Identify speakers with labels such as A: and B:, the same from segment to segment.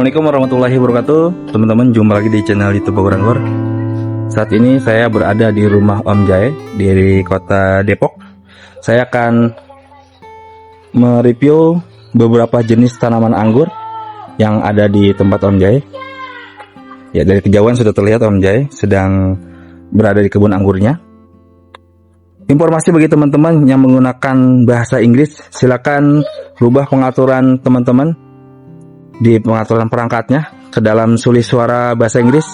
A: Assalamualaikum warahmatullahi wabarakatuh. Teman-teman, jumpa lagi di channel YouTube Bogor Anggur. Saat ini saya berada di rumah Om Jai di kota Depok. Saya akan mereview beberapa jenis tanaman anggur yang ada di tempat Om Jai. Ya, dari kejauhan sudah terlihat Om Jai sedang berada di kebun anggurnya. Informasi bagi teman-teman yang menggunakan bahasa Inggris, silakan rubah pengaturan teman-teman di pengaturan perangkatnya ke dalam sulis suara bahasa Inggris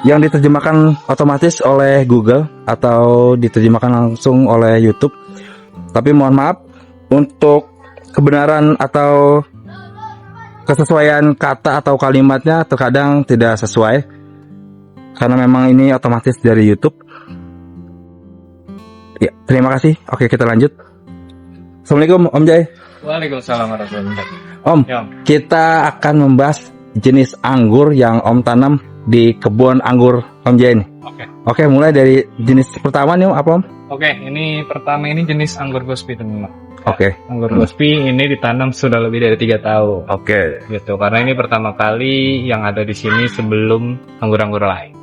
A: yang diterjemahkan otomatis oleh Google atau diterjemahkan langsung oleh YouTube. Tapi mohon maaf, untuk kebenaran atau kesesuaian kata atau kalimatnya terkadang tidak sesuai karena memang ini otomatis dari YouTube. Ya, terima kasih. Oke, kita lanjut. Assalamualaikum Om Jai.
B: Waalaikumsalam warahmatullahi wabarakatuh.
A: Om, kita akan membahas jenis anggur yang Om tanam di kebun anggur Om Jai ini. Oke, mulai dari jenis pertama nih Om, apa Om?
B: Oke, ini pertama ini jenis anggur Gospi teman-teman.
A: Oke.
B: Anggur Gospi ini ditanam sudah lebih dari 3 tahun.
A: Oke.
B: Gitu, karena ini pertama kali yang ada di sini sebelum anggur-anggur lain.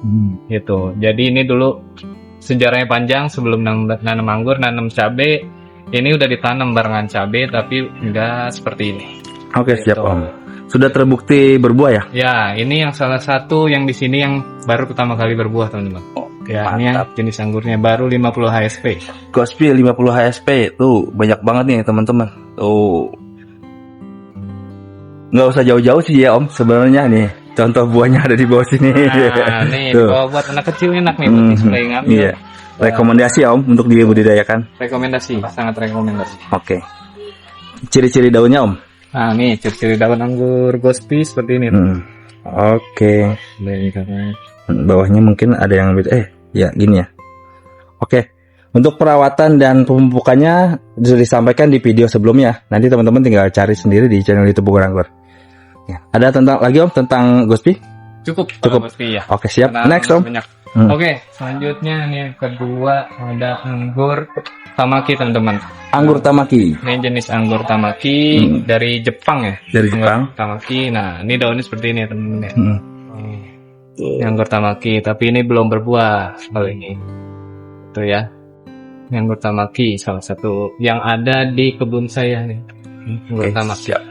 B: Gitu. Jadi ini dulu sejarahnya panjang, sebelum nanam anggur, nanam cabe. Ini udah ditanam barengan cabe tapi enggak seperti ini.
A: Oke,
B: Gitu.
A: siap Om. Sudah terbukti berbuah ya?
B: Ya, ini yang salah satu yang di sini yang baru pertama kali berbuah, teman-teman. Ya, ini yang jenis anggurnya baru 50 HSP.
A: Gospi 50 HSP. Tuh, banyak banget nih teman-teman. Tuh. Nggak usah jauh-jauh sih ya Om. Sebenarnya nih, contoh buahnya ada di bawah sini.
B: Nah, nih,
A: Tuh.
B: kalau buat anak kecil enak nih buat display ngambil.
A: Iya. Rekomendasi ya Om untuk dibudidayakan.
B: Rekomendasi, sangat rekomendasi.
A: Oke. Ciri-ciri daunnya Om.
B: Nah, nih ciri-ciri daun anggur Gospi seperti ini.
A: Oke.
B: Ini katanya.
A: Bawahnya mungkin ada yang beda. Ya gini ya. Oke. Untuk perawatan dan pemupukannya sudah disampaikan di video sebelumnya. Nanti teman-teman tinggal cari sendiri di channel YouTube Bogor Anggur. Ya. Ada lagi Om tentang Gospi?
B: Cukup.
A: Gospi
B: ya.
A: Oke, siap.
B: Karena
A: Next Om.
B: banyak. Oke, selanjutnya nih yang kedua ada anggur Tamaki teman-teman.
A: Anggur Tamaki.
B: Ini jenis anggur Tamaki dari Jepang ya.
A: Dari
B: Anggur
A: Jepang.
B: Tamaki. Nah, ini daunnya seperti ini ya teman-teman ya. Ini anggur Tamaki, tapi ini belum berbuah kali ini. Itu ya. Ini anggur Tamaki, salah satu yang ada di kebun saya nih. Anggur Tamaki.
A: Siap.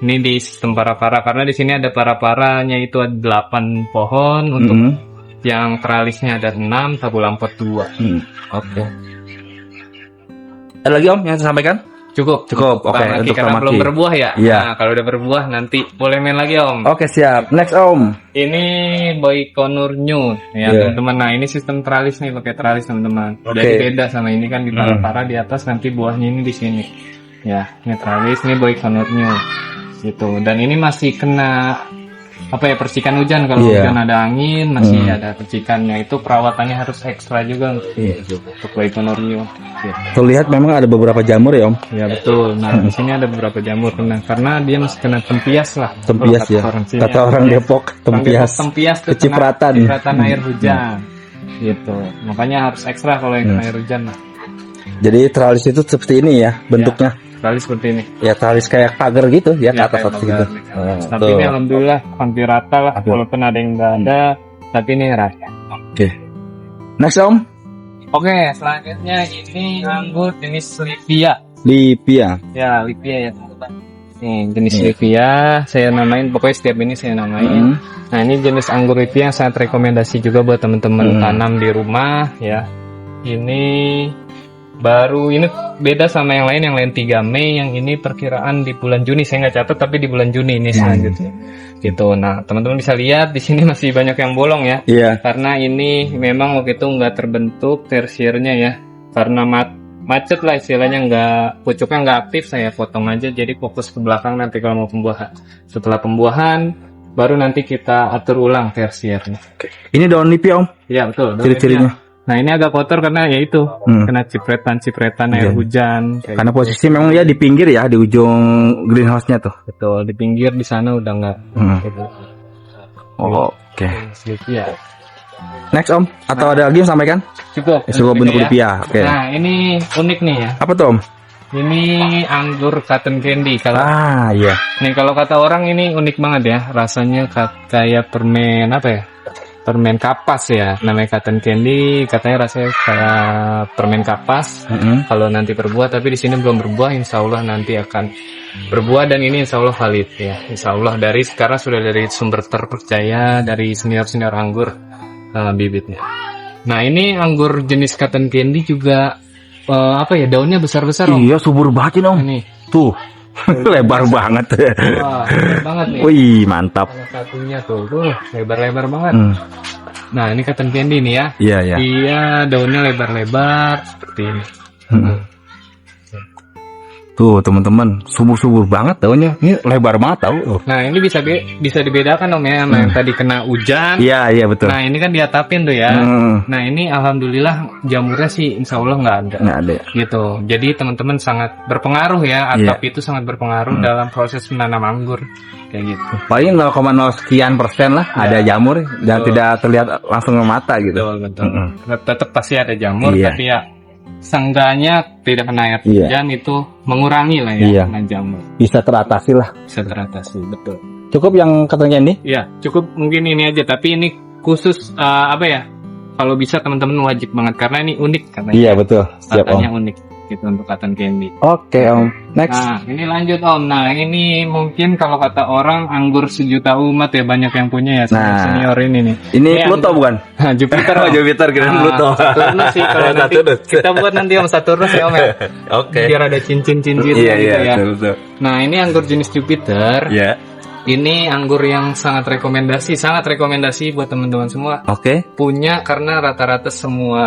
B: Ini di sistem para-para karena di sini ada para-paranya itu ada 8 pohon untuk yang tralisnya ada 6, tabu lampot 2.
A: Oke. Ada lagi Om yang saya sampaikan?
B: Cukup.
A: Oke, untuk
B: karena
A: Tamaki.
B: belum berbuah ya.
A: Iya.
B: Nah, kalau udah berbuah nanti boleh main lagi Om.
A: Oke, siap. Next Om.
B: Ini Boykonur New ya teman-teman. Nah, ini sistem tralis nih, pakai tralis teman-teman.
A: Oke.
B: Jadi beda sama ini kan di para-para di atas, nanti buahnya ini di sini. Ya, ini tralis, ini Boykonur New. Gitu. Dan ini masih kena percikan hujan. Kalau hujan ada angin masih ada percikannya, itu perawatannya harus ekstra juga untuk Boykonur New. Gitu.
A: Terlihat memang ada beberapa jamur ya Om.
B: Ya betul. Nah di sini ada beberapa jamur karena dia masih kena tempias lah.
A: Tempias ya. Kata orang Depok, tempias.
B: Tempias itu
A: kecipratan.
B: Kecipratan air hujan. Gitu. Makanya harus ekstra kalau yang kena air hujan.
A: Jadi tralis itu seperti ini ya bentuknya.
B: Tralis seperti ini.
A: Ya tralis kayak pagar gitu ya, ke atas gitu.
B: Tapi ini alhamdulillah hampir rata lah. Walaupun ada yang nggak ada, tapi ini rata.
A: Oke. Next Om.
B: Oke, selanjutnya ini anggur jenis Livia.
A: Livia.
B: Ya, Livia ya teman-teman. Nih, jenis Livia saya namain, pokoknya setiap ini saya namain. Nah, ini jenis anggur Livia yang sangat rekomendasi juga buat teman-teman tanam di rumah ya. Ini baru, ini beda sama yang lain 3 Mei, yang ini perkiraan di bulan Juni. Saya nggak catat tapi di bulan Juni ini selanjutnya. Gitu. Nah, teman-teman bisa lihat di sini masih banyak yang bolong ya.
A: Iya.
B: Karena ini memang waktu itu nggak terbentuk tersiernya ya. Karena macet lah istilahnya, pucuknya nggak aktif, saya potong aja. Jadi fokus ke belakang nanti kalau mau pembuahan. Setelah pembuahan baru nanti kita atur ulang tersiernya.
A: Ini daun Livia Om.
B: Iya betul.
A: Ciri-cirinya.
B: Nah ini agak kotor karena ya itu kena cipretan air hujan.
A: Karena posisi memang ya di pinggir ya, di ujung greenhouse-nya tuh.
B: Betul, di pinggir di sana udah nggak. Gitu.
A: Oke.
B: Ya.
A: Next Om, atau ada lagi yang sampaikan?
B: Cukup.
A: Cukup bentuk Livia. Oke.
B: Nah ini unik nih ya.
A: Apa tuh Om?
B: Ini anggur cotton candy. Kalau
A: Iya.
B: nih kalau kata orang ini unik banget ya, rasanya kayak permen apa ya? Permen kapas ya, namanya cotton candy. Katanya rasanya kayak permen kapas. Kalau nanti berbuah, tapi di sini belum berbuah. Insya Allah nanti akan berbuah dan ini insya Allah valid ya. Insya Allah dari sekarang sudah dari sumber terpercaya dari senior anggur bibitnya. Nah ini anggur jenis cotton candy juga apa ya, daunnya besar-besar Om.
A: Iya, subur banget ini Om.
B: Ini.
A: Tuh. Lebar banget.
B: Wah, lebar banget nih.
A: Wih, mantap.
B: Salah satunya tuh, lebar-lebar banget. Nah ini cotton candy nih ya.
A: Iya, iya.
B: Iya, daunnya lebar-lebar seperti ini.
A: Tuh teman-teman, subur-subur banget daunnya. Ini lebar banget tahu.
B: Nah ini bisa dibedakan Om ya, sama yang tadi kena hujan.
A: Iya, iya betul.
B: Nah ini kan diatapin tuh ya. Nah ini alhamdulillah jamurnya sih insya Allah nggak ada.
A: Nggak ada.
B: Gitu. Jadi teman-teman sangat berpengaruh ya. Atap itu sangat berpengaruh dalam proses menanam anggur kayak gitu.
A: Paling 0,0 sekian persen lah ada jamur dan tidak terlihat langsung ke mata gitu.
B: Betul. Tetap pasti ada jamur, tapi ya seenggaknya tidak kena air hujan itu mengurangi lah ya kena jamur.
A: Bisa teratasi lah.
B: Bisa teratasi, betul.
A: Cukup yang cotton candy?
B: Iya, cukup mungkin ini aja. Tapi ini khusus apa ya? Kalau bisa teman-teman wajib banget karena ini unik katanya.
A: Iya betul. Siap
B: katanya
A: Om.
B: unik gitu untuk cotton candy.
A: Oke Om. Next.
B: Nah ini lanjut Om. Nah ini mungkin kalau kata orang anggur sejuta umat ya, banyak yang punya ya senior ini nih.
A: Ini Pluto bukan?
B: Jupiter.
A: Jupiter kira Pluto.
B: Saturnus sih kalau nanti kita buat nanti Om Saturnus ya Om ya.
A: Oke.
B: Biar ada cincin-cincin gitu ya.
A: Betul.
B: Nah ini anggur jenis Jupiter.
A: Iya.
B: Ini anggur yang sangat rekomendasi buat teman-teman semua.
A: Oke.
B: Punya karena rata-rata semua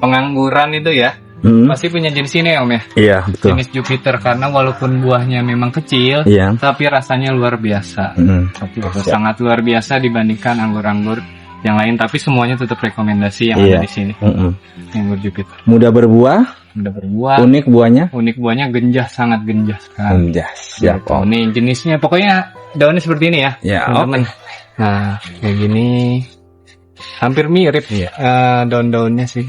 B: pengangguran itu ya. Pasti punya jenis ini Om ya.
A: Iya betul.
B: Jenis Jupiter karena walaupun buahnya memang kecil, tapi rasanya luar biasa. Sangat luar biasa dibandingkan anggur-anggur yang lain. Tapi semuanya tetap rekomendasi yang ada di sini. Anggur Jupiter.
A: Mudah berbuah. Unik buahnya.
B: Genjah, sangat genjah sekali.
A: Genjah. Siap Om.
B: Nih jenisnya pokoknya daunnya seperti ini ya.
A: Ya.
B: Teman-teman. Nah kayak gini. Hampir mirip daun-daunnya sih.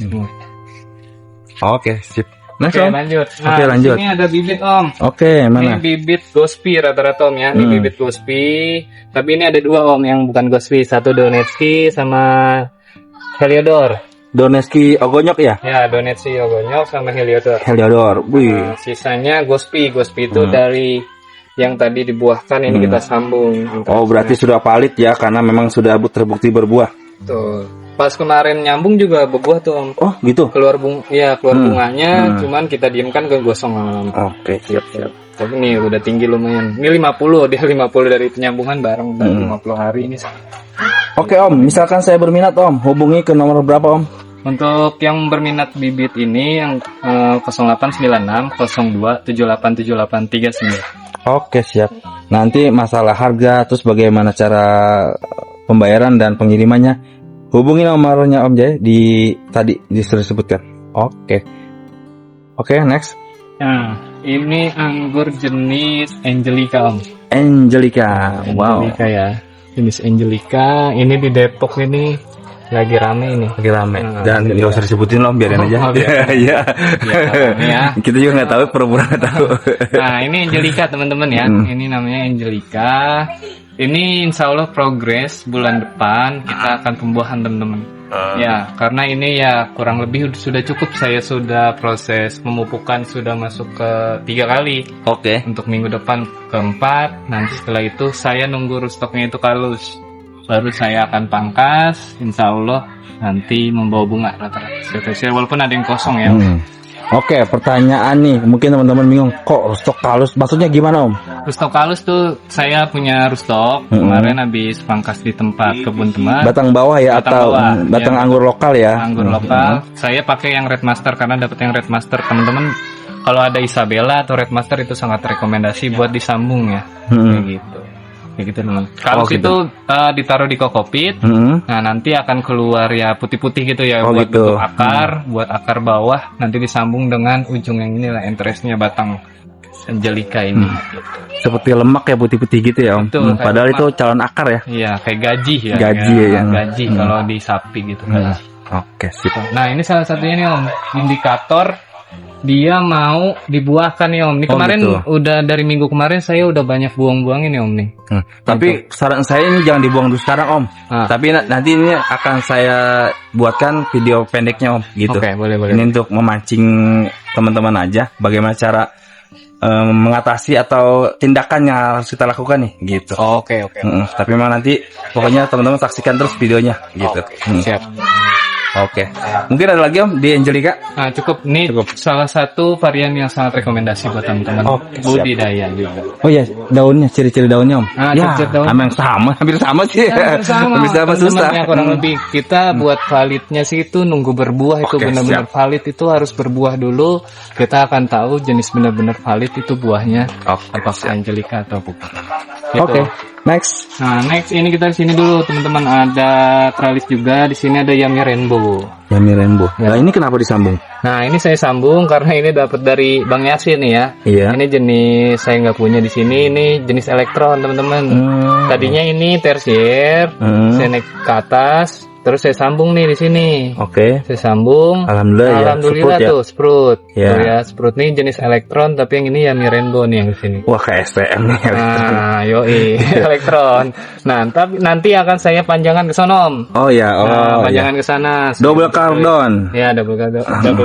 A: Oke, sip.
B: Oke, lanjut. Nah,
A: Oke, lanjut.
B: Ini ada bibit Om.
A: Oke, mana?
B: Ini bibit Gospi rata-rata Om ya. Ini bibit Gospi. Tapi ini ada dua Om yang bukan Gospi. Satu Donetski sama Heliodor.
A: Donetski Ogonyok ya?
B: Ya, Donetski Ogonyok sama Heliodor.
A: Wih.
B: Nah, sisanya Gospi. Gospi itu dari yang tadi dibuahkan ini kita sambung.
A: Oh, berarti sudah valid ya karena memang sudah terbukti berbuah.
B: Tuh. Pas kemarin nyambung juga berbuah tuh Om.
A: Oh, gitu.
B: Keluar bunganya, cuman kita diamkan ke gosong lama.
A: Oke, siap.
B: Tapi ini udah tinggi lumayan. Ini 50, dia 50 dari penyambungan bareng 50 hari ini.
A: Oke Om, misalkan saya berminat Om, hubungi ke nomor berapa Om?
B: Untuk yang berminat bibit ini yang 0896 02 787839.
A: Oke, siap. Nanti masalah harga terus bagaimana cara pembayaran dan pengirimannya hubungi nomornya Om Jaya tadi disebutkan. Oke, next.
B: Nah, ini anggur jenis Angelica Om.
A: Angelica, wow.
B: Angelica ya, jenis Angelica. Ini di Depok ini lagi rame ini.
A: Dan nggak usah disebutin Om, biarin aja. Iya.
B: Ya.
A: Kita juga nggak tahu, pura-pura nggak tahu.
B: Nah, ini Angelica teman-teman ya. Ini namanya Angelica. Ini insya Allah progres bulan depan kita akan pembuahan teman-teman. Ya, karena ini ya kurang lebih sudah cukup. Saya sudah proses pemupukan sudah masuk ke 3 kali.
A: Oke.
B: Untuk minggu depan keempat. Nanti setelah itu saya nunggu rustoknya itu kalus. Baru saya akan pangkas. Insya Allah nanti membawa bunga rata-rata. Walaupun ada yang kosong ya.
A: Oke, pertanyaan nih, mungkin teman-teman bingung, kok rustok kalus? Maksudnya gimana Om?
B: Rustok kalus tuh saya punya rustok kemarin habis pangkas di tempat kebun teman.
A: Batang bawah ya atau batang anggur lokal ya?
B: Anggur lokal. Saya pakai yang Red Master karena dapat yang Red Master. Teman-teman kalau ada Isabella atau Red Master itu sangat rekomendasi buat disambung ya. Kayak gitu. Kayak gitu teman. Kalau itu ditaruh di kokopit, nah nanti akan keluar ya putih-putih gitu ya buat bentuk akar, buat akar bawah, nanti disambung dengan ujung yang inilah interestnya batang Angelica ini.
A: Seperti lemak ya putih-putih gitu ya Om.
B: Betul,
A: padahal
B: lemak.
A: itu calon akar ya.
B: Iya kayak gaji ya.
A: Gaji ya.
B: Gaji kalau di sapi gitu.
A: Oke, sip.
B: Nah ini salah satunya nih Om, indikator dia mau dibuahkan nih Om. Ini
A: Oh,
B: kemarin
A: gitu.
B: udah dari minggu kemarin saya udah banyak buang-buang ini Om nih.
A: Tapi saran saya ini jangan dibuang dulu sekarang Om.
B: Ah.
A: Tapi nanti ini akan saya buatkan video pendeknya Om, gitu.
B: Oke, boleh.
A: Ini untuk memancing teman-teman aja bagaimana cara mengatasi atau tindakan yang harus kita lakukan nih, gitu.
B: Oke.
A: Tapi memang nanti pokoknya teman-teman saksikan terus videonya, gitu.
B: Siap.
A: Oke. Mungkin ada lagi Om di Angelica?
B: Nah, cukup. Ini salah satu varian yang sangat rekomendasi buat teman-teman
A: Oke,
B: budidaya juga.
A: Oh iya, daunnya, ciri-ciri daunnya Om.
B: Ah,
A: Ya,
B: ciri-ciri daun.
A: hampir sama sih. Hampir sama susah.
B: Ya, kurang lebih kita buat validnya sih itu nunggu berbuah itu
A: Oke,
B: benar-benar valid itu harus berbuah dulu. Kita akan tahu jenis benar-benar valid itu buahnya
A: Oke,
B: apakah
A: siap.
B: Angelica atau bukan. Gitu.
A: Oke, next.
B: Nah, next ini kita di sini dulu teman-teman, ada tralis juga, di sini ada Yami Rainbow.
A: Yami Rainbow.
B: Ya.
A: Nah, ini kenapa disambung?
B: Nah, ini saya sambung karena ini dapat dari Bang Yasin nih ya.
A: Iya.
B: Ini jenis saya nggak punya di sini, ini jenis elektron teman-teman. Tadinya ini tersier, saya naik ke atas, terus saya sambung nih di sini.
A: Oke.
B: Saya sambung.
A: Alhamdulillah ya.
B: Tuh sprut.
A: Ya.
B: Tuh ya, sprut nih jenis elektron, tapi yang ini Yami Rainbow nih yang di sini.
A: Wah, kayak STM nih.
B: Nah, yoi, elektron. Nah, tapi nanti akan saya panjangan ke sono, Om.
A: Oh ya,
B: Nah,
A: oh
B: panjangan
A: ya.
B: ke sana.
A: Double cordon.
B: Ya, double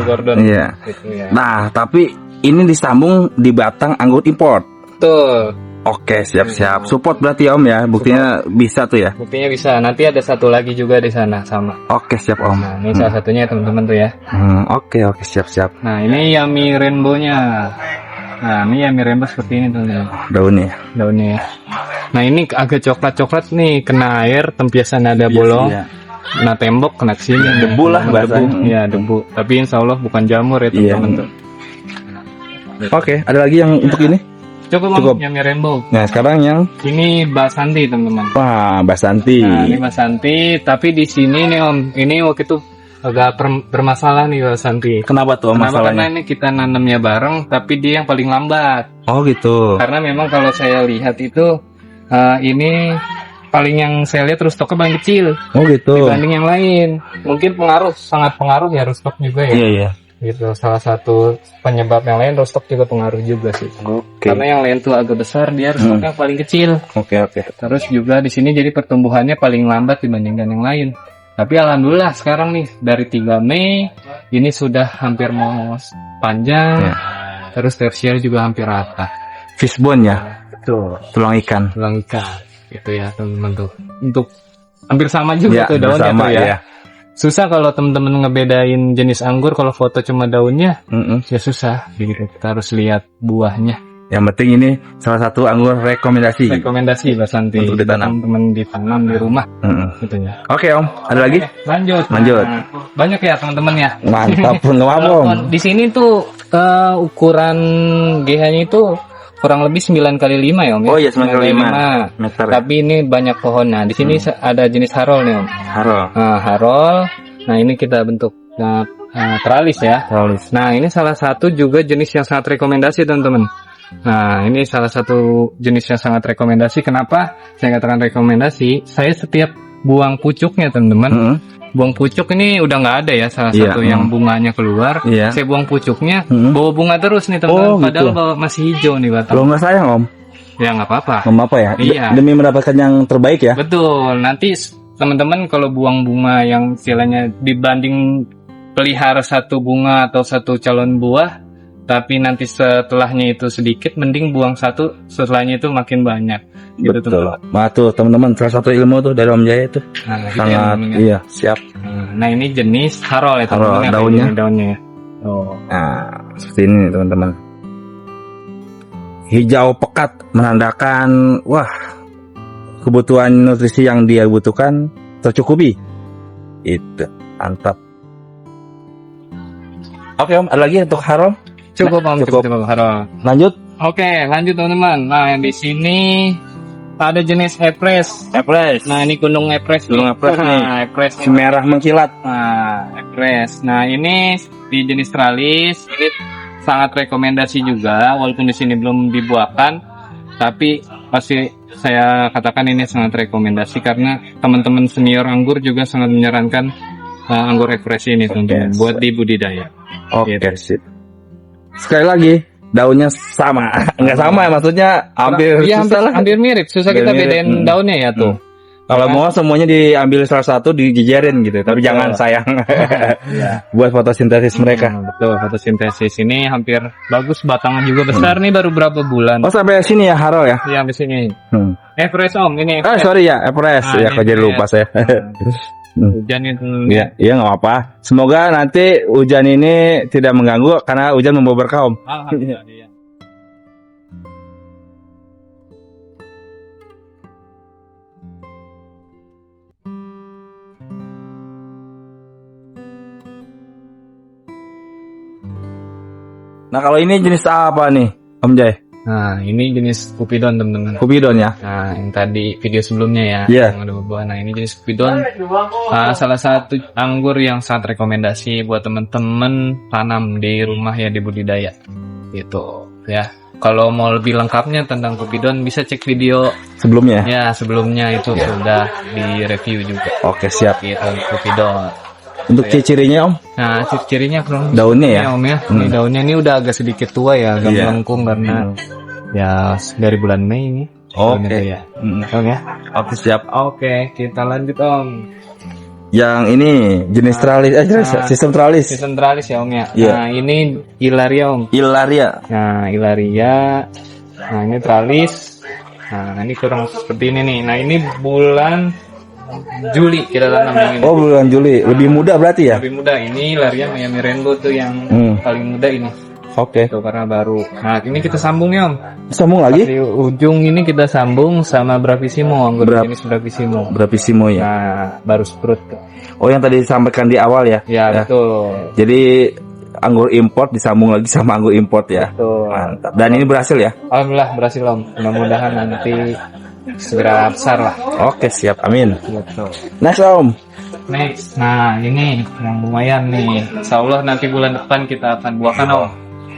B: cordon.
A: Iya.
B: Gitu ya.
A: Nah, tapi ini disambung di batang anggur import.
B: Tuh.
A: Oke, siap-siap. Support berarti Om ya. Buktinya bisa tuh ya.
B: Buktinya bisa. Nanti ada satu lagi juga di sana sama.
A: Oke, siap Om.
B: Nah, ini salah satunya teman-teman tuh ya.
A: Oke, siap-siap.
B: Nah, ini Yami Rainbow-nya. Nah, ini Yami Rainbow seperti ini teman-teman. Daunnya ya. Nah, ini agak coklat-coklat nih, kena air, tempiasan ada bolong.
A: Iya.
B: Kena tembok, kena sini.
A: Debu lah bahasanya.
B: Iya, debu. Tapi insya Allah bukan jamur ya
A: Iya.
B: teman-teman tuh.
A: Oke, ada lagi yang untuk ini?
B: Cukup.
A: Cukup.
B: Yami Rainbow.
A: Nah, sekarang yang
B: Ini Basanti teman-teman.
A: wah, Basanti.
B: Nah, ini Basanti, tapi di sini nih Om, ini waktu itu agak bermasalah nih Basanti.
A: Kenapa tuh Om
B: Kenapa? Karena
A: masalahnya?
B: ini kita nanamnya bareng, tapi dia yang paling lambat.
A: Oh, gitu.
B: Karena memang kalau saya lihat itu ini paling yang saya lihat rustoknya paling kecil
A: Oh, gitu.
B: dibanding yang lain. Mungkin sangat pengaruh ya rustok juga ya.
A: Iya.
B: Gitu. Salah satu penyebab yang lain rustok juga pengaruh juga sih.
A: Oke.
B: Karena yang lain tuh agak besar, dia rustoknya paling kecil.
A: Oke.
B: Terus juga di sini jadi pertumbuhannya paling lambat dibandingkan yang lain. Tapi alhamdulillah sekarang nih dari 3 Mei ini sudah hampir mau panjang.
A: Ya.
B: Terus tersier juga hampir rata.
A: Fishbone ya,
B: Tuh,
A: tulang ikan.
B: tulang ikan. Gitu ya teman-teman tuh. Untuk hampir sama juga
A: Ya,
B: tuh daunnya
A: bersama,
B: tuh ya.
A: ya.
B: Susah kalau teman-teman ngebedain jenis anggur kalau foto cuma daunnya. Ya susah. Gitu. Kita harus lihat buahnya.
A: Yang penting ini salah satu anggur rekomendasi.
B: Rekomendasi Basanti
A: Untuk ditanam.
B: teman-teman ditanam di rumah gitu ya.
A: Oke Om, ada lagi?
B: Lanjut.
A: Lanjut.
B: Nah, banyak ya teman-teman ya.
A: Mantap pun nggak apa Om.
B: Di sini tuh ukuran GH-nya itu kurang lebih 9 kali 5 ya Om. Ya?
A: Oh iya, 9 kali 5 meter.
B: Tapi ini banyak pohon. Nah, di sini ada jenis harol nih Om.
A: Haro.
B: Nah, harol. Nah, ini kita bentuk teralis ya.
A: Teralis.
B: Nah, ini salah satu juga jenis yang sangat rekomendasi teman-teman. Nah, ini salah satu jenis yang sangat rekomendasi. Kenapa saya katakan rekomendasi? Saya setiap buang pucuknya teman-teman. Buang pucuk ini udah nggak ada ya salah
A: Iya,
B: satu yang bunganya keluar.
A: Iya.
B: Saya buang pucuknya, bawa bunga terus nih teman-teman.
A: Oh,
B: Padahal
A: gitu.
B: masih hijau nih batang.
A: Kalau nggak sayang Om,
B: Ya nggak apa-apa.
A: nggak apa ya.
B: Iya.
A: Demi mendapatkan yang terbaik ya.
B: Betul. Nanti teman-teman kalau buang bunga yang istilahnya dibanding pelihara satu bunga atau satu calon buah, tapi nanti setelahnya itu sedikit, mending buang satu, setelahnya itu makin banyak. Gitu,
A: Betul.
B: teman-teman.
A: Nah tuh teman-teman, salah satu ilmu tuh dari Om Jaya itu
B: Nah, gitu ya,
A: sangat
B: teman-teman ya.
A: iya siap.
B: Nah, ini jenis harol ya
A: Harol,
B: teman-teman. ya,
A: daunnya.
B: kayak gini daunnya ya. Oh.
A: Nah seperti ini nih, teman-teman. Hijau pekat menandakan wah kebutuhan nutrisi yang dia butuhkan tercukupi. Itu mantap. Oke Om, ada lagi untuk Harom?
B: Cukup Om,
A: cukup.
B: cukup harol.
A: Lanjut.
B: Oke, lanjut teman-teman. Nah, yang di sini ada jenis Epres.
A: Epres.
B: Nah, ini gunung Epres.
A: Gunung Epres nih.
B: Nah, Epres.
A: Merah mengkilat.
B: Nah, Epres. Nah, ini di jenis tralis. Ini sangat rekomendasi juga, walaupun di sini belum dibuahkan, tapi pasti saya katakan ini sangat rekomendasi karena teman-teman senior anggur juga sangat menyarankan anggur Epres ini teman-teman
A: Oke,
B: buat di budidaya.
A: Oke
B: Gitu.
A: sip. sekali lagi daunnya sama. Enggak sama ya, maksudnya hampir
B: Iya,
A: susah lah.
B: hampir mirip. Susah kita
A: Hampir mirip.
B: bedain daunnya ya tuh.
A: Kalau mau semuanya diambil salah satu dijejerin gitu, tapi jangan sayang.
B: Iya.
A: Buat fotosintesis mereka.
B: Betul, fotosintesis ini hampir bagus, batangan juga besar nih, baru berapa bulan.
A: Oh, sampai sini ya Haro ya?
B: Iya, di sini.
A: Hmm.
B: Fresh Om, ini.
A: Sorry ya, Everest.
B: Ah,
A: Ya, kok jadi
B: Everest.
A: lupa saya.
B: Hujan itu.
A: Iya, iya nggak apa-apa. Semoga nanti hujan ini tidak mengganggu karena hujan membawa berkah, Om.
B: Alhamdulillah. Iya.
A: Nah, kalau ini jenis apa nih, Om Jai?
B: Nah, ini jenis Cupidon, teman-teman.
A: Cupidon ya?
B: Nah, yang tadi video sebelumnya ya,
A: Iya.
B: yang ada buah. Nah, ini jenis Cupidon, salah satu anggur yang sangat rekomendasi buat teman-teman tanam di rumah ya, di budidaya, gitu ya. Kalau mau lebih lengkapnya tentang Cupidon bisa cek video
A: Sebelumnya?
B: ya sebelumnya, itu sudah di review juga.
A: Oke, siap.
B: Gitu, Cupidon.
A: Untuk ciri-cirinya, Om?
B: Nah, ciri-cirinya kurang
A: Daunnya ya?
B: Om ya. Ini daunnya ini udah agak sedikit tua ya, agak
A: Iya.
B: melengkung karena ya dari bulan Mei ini.
A: Oke.
B: Daunnya tuh ya. Om ya.
A: Oke, siap.
B: Oke, kita lanjut Om.
A: Yang ini jenis tralis, sistem tralis.
B: Sistem tralis ya Om ya.
A: Iya.
B: Nah, ini Ilaria Om.
A: Ilaria.
B: Nah, Ilaria. Nah, ini tralis. Nah, ini kurang seperti ini nih. Nah, ini bulan Juli kita tanam yang ini.
A: Oh, bulan Juli. Lebih muda berarti ya?
B: Lebih muda. Ini Ilaria Miami Rainbow tuh yang paling muda ini.
A: Oke.
B: Tuh karena baru. Nah, ini kita sambung nih Om.
A: Sambung lagi?
B: Di ujung ini kita sambung sama Bravissimo, anggur jenis Bravissimo.
A: Bravissimo ya?
B: Nah, baru sprut.
A: Oh, yang tadi disampaikan di awal ya?
B: Ya, betul.
A: Jadi anggur import disambung lagi sama anggur import ya?
B: Betul.
A: Mantap. Dan ini berhasil ya?
B: Alhamdulillah berhasil Om. Mudah-mudahan nanti segera besar lah.
A: Oke, siap. Amin.
B: Betul.
A: Next, Om.
B: Next, nah ini yang lumayan nih. Insya Allah nanti bulan depan kita akan buahkan Om.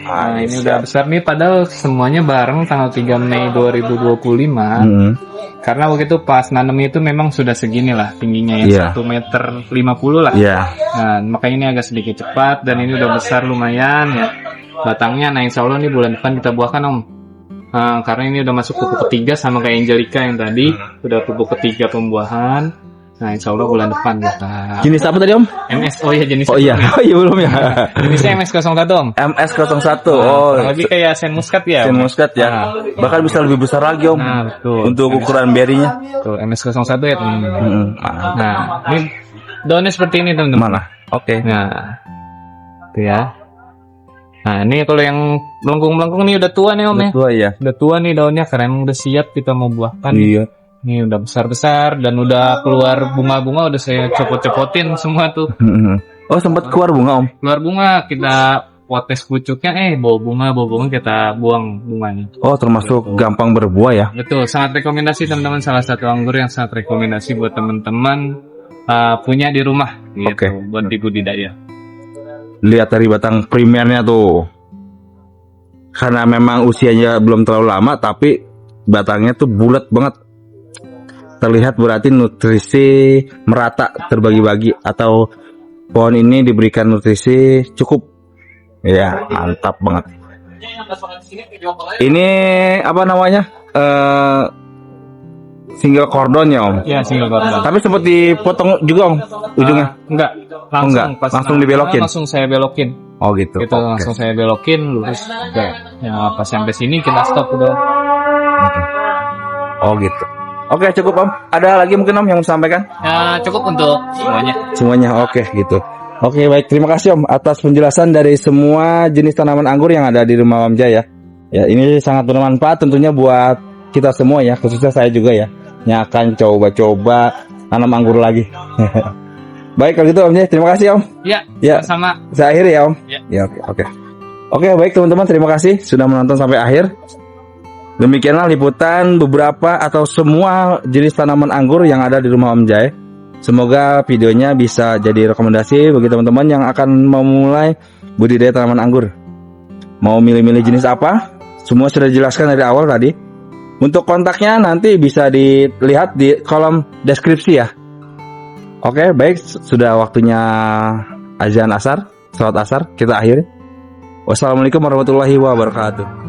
B: Nah, ini udah besar nih, padahal semuanya bareng tanggal 3 Mei 2025. Karena waktu itu pas nanam itu memang sudah segini lah tingginya ya,
A: Iya.
B: 1,50 meter lah.
A: Iya.
B: Nah, makanya ini agak sedikit cepat dan ini udah besar lumayan ya batangnya. Nah, insya Allah nih bulan depan kita buahkan Om. Karena ini udah masuk pupuk ketiga sama kayak Angelica yang tadi, udah pupuk ketiga pembuahan. Nah, insya Allah bulan depan kita.
A: Jenis apa tadi, Om?
B: MS, oh iya jenisnya.
A: Oh iya, oh iya belum ya.
B: Jenisnya MS01 Om.
A: MS01.
B: Oh, lebih kayak Saint Muscat ya.
A: Saint Muscat ya.
B: Nah.
A: Bahkan bisa lebih besar lagi, Om.
B: Nah, betul.
A: Untuk ukuran berinya.
B: Tuh, MS01 ya, teman-teman. Nah, ini daunnya seperti ini, teman-teman.
A: Mana? Oke.
B: Nah, itu ya. Nah, ini kalau yang melengkung-melengkung nih udah tua nih Om ya.
A: Tua ya.
B: Udah tua nih daunnya karena emang udah siap kita mau buahkan.
A: Iya.
B: Ini udah besar-besar dan udah keluar bunga-bunga, udah saya copot-copotin semua tuh.
A: Oh, sempat keluar bunga, Om.
B: Keluar bunga, kita potes pucuknya, bawa bunga kita buang bunganya.
A: Oh, termasuk gampang berbuah ya.
B: Betul, sangat rekomendasi teman-teman, salah satu anggur yang sangat rekomendasi buat teman-teman punya di rumah gitu,
A: Oke.
B: buat di budidaya.
A: Lihat dari batang primernya tuh. Karena memang usianya belum terlalu lama, tapi batangnya tuh bulat banget. Terlihat berarti nutrisi merata terbagi-bagi atau pohon ini diberikan nutrisi cukup. Ya, mantap banget. Ini apa namanya? Single cordon ya, Om.
B: Ya, single cordon.
A: Tapi sempat dipotong juga, Om, ujungnya.
B: Enggak, langsung
A: enggak,
B: pas
A: langsung
B: nanam,
A: dibelokin?
B: Langsung saya belokin.
A: Oh gitu.
B: Itu
A: Oke.
B: langsung saya belokin lurus. Ya, pas sampai sini kita stop udah.
A: Oh gitu. Oke, cukup, Om. Ada lagi mungkin, Om, yang mau disampaikan?
B: Ya, cukup untuk semuanya.
A: Semuanya oke gitu. Oke, baik, terima kasih, Om, atas penjelasan dari semua jenis tanaman anggur yang ada di rumah Om Jai ya. Ya, ini sangat bermanfaat tentunya buat kita semua ya, khususnya saya juga ya, yang akan coba-coba tanam anggur lagi. Baik, kalau gitu Om Jai, terima kasih, Om.
B: Ya,
A: Ya.
B: sama.
A: Saya akhiri ya, Om.
B: Ya.
A: Ya, oke. Oke, baik teman-teman, terima kasih sudah menonton sampai akhir. Demikianlah liputan beberapa atau semua jenis tanaman anggur yang ada di rumah Om Jai. Semoga videonya bisa jadi rekomendasi bagi teman-teman yang akan memulai budidaya tanaman anggur. Mau milih-milih jenis apa? Semua sudah dijelaskan dari awal tadi. Untuk kontaknya nanti bisa dilihat di kolom deskripsi ya. Oke, baik, sudah waktunya azan asar, salat asar, kita akhiri. Wassalamualaikum warahmatullahi wabarakatuh.